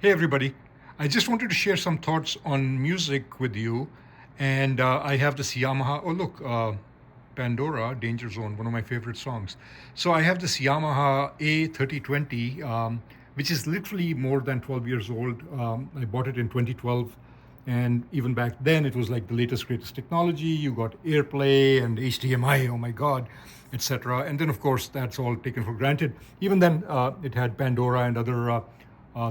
Hey everybody, I just wanted to share some thoughts on music with you. And I have this Yamaha. Oh, look, Pandora, Danger Zone, one of my favorite songs. So I have this Yamaha A3020, which is literally more than 12 years old. I bought it in 2012. And even back then, it was like the latest, greatest technology. You got AirPlay and HDMI, oh my God, etc. And then, of course, that's all taken for granted. Even then, it had Pandora and other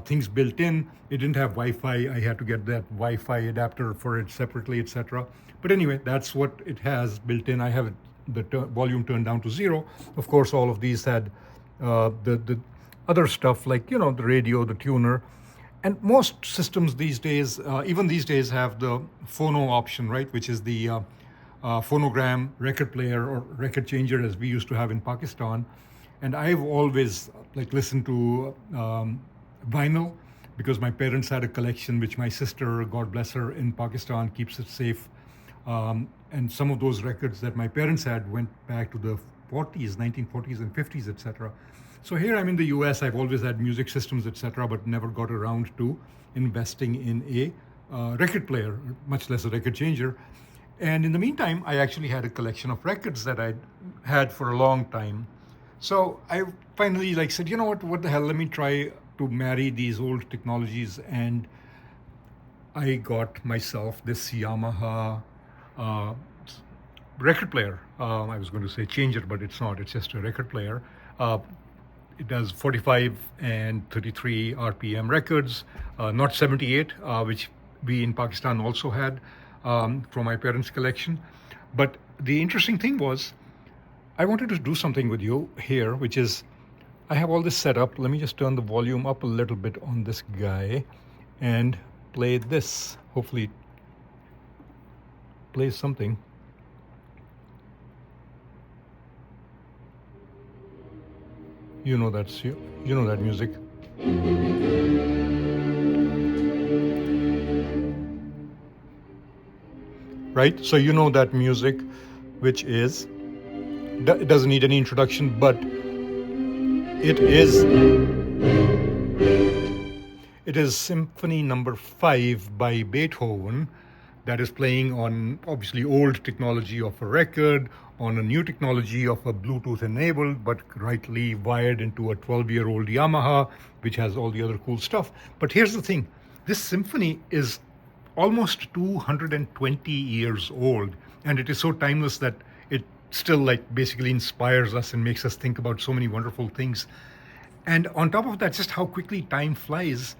things built in. It didn't have Wi-Fi. I had to get that Wi-Fi adapter for it separately, etc. But anyway, that's what it has built in. I have the volume turned down to zero. Of course, all of these had the other stuff like the radio, the tuner, and most systems these days, even these days, have the phono option, right, which is the phonogram record player or record changer as we used to have in Pakistan. And I've always listened to vinyl because my parents had a collection which my sister, God bless her, in Pakistan keeps it safe. And some of those records that my parents had went back to the 40s, 1940s and 50s, etc. So here I'm in the US. I've always had music systems, etc., but never got around to investing in a record player, much less a record changer. And in the meantime, I actually had a collection of records that I'd had for a long time. So I finally said, you know what the hell, let me try to marry these old technologies. And I got myself this Yamaha uh, record player. I was going to say changer, but it's not. It's just a record player. It does 45 and 33 RPM records, not 78, which we in Pakistan also had from my parents' collection. But the interesting thing was, I wanted to do something with you here, which is, I have all this set up. Let me just turn the volume up a little bit on this guy and play this. Hopefully it plays something. You know that music. Right? So you know that music, which is, it doesn't need any introduction, but it is Symphony number 5 by Beethoven, that is playing on obviously old technology of a record, on a new technology of a Bluetooth enabled, but rightly wired into a 12-year-old Yamaha, which has all the other cool stuff. But here's the thing, this Symphony is almost 220 years old, and it is so timeless that it still basically inspires us and makes us think about so many wonderful things. And on top of that, just how quickly time flies.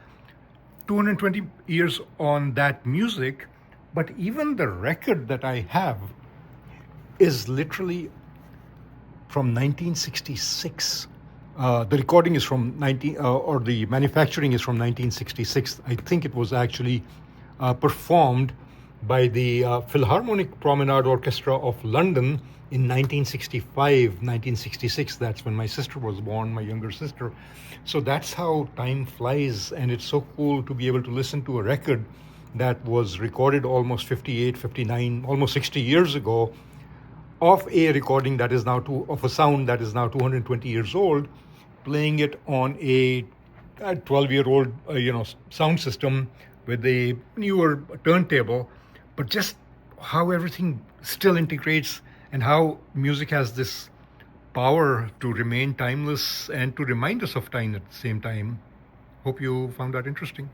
220 years on that music, but even the record that I have is literally from 1966. The recording is from or the manufacturing is from 1966. I think it was actually performed by the Philharmonic Promenade Orchestra of London in 1965, 1966. That's when my sister was born, my younger sister. So that's how time flies, and it's so cool to be able to listen to a record that was recorded almost 58, 59, almost 60 years ago, of a recording that is now of a sound that is now 220 years old, playing it on a 12-year-old sound system with a newer turntable. But just how everything still integrates, and how music has this power to remain timeless and to remind us of time at the same time. Hope you found that interesting.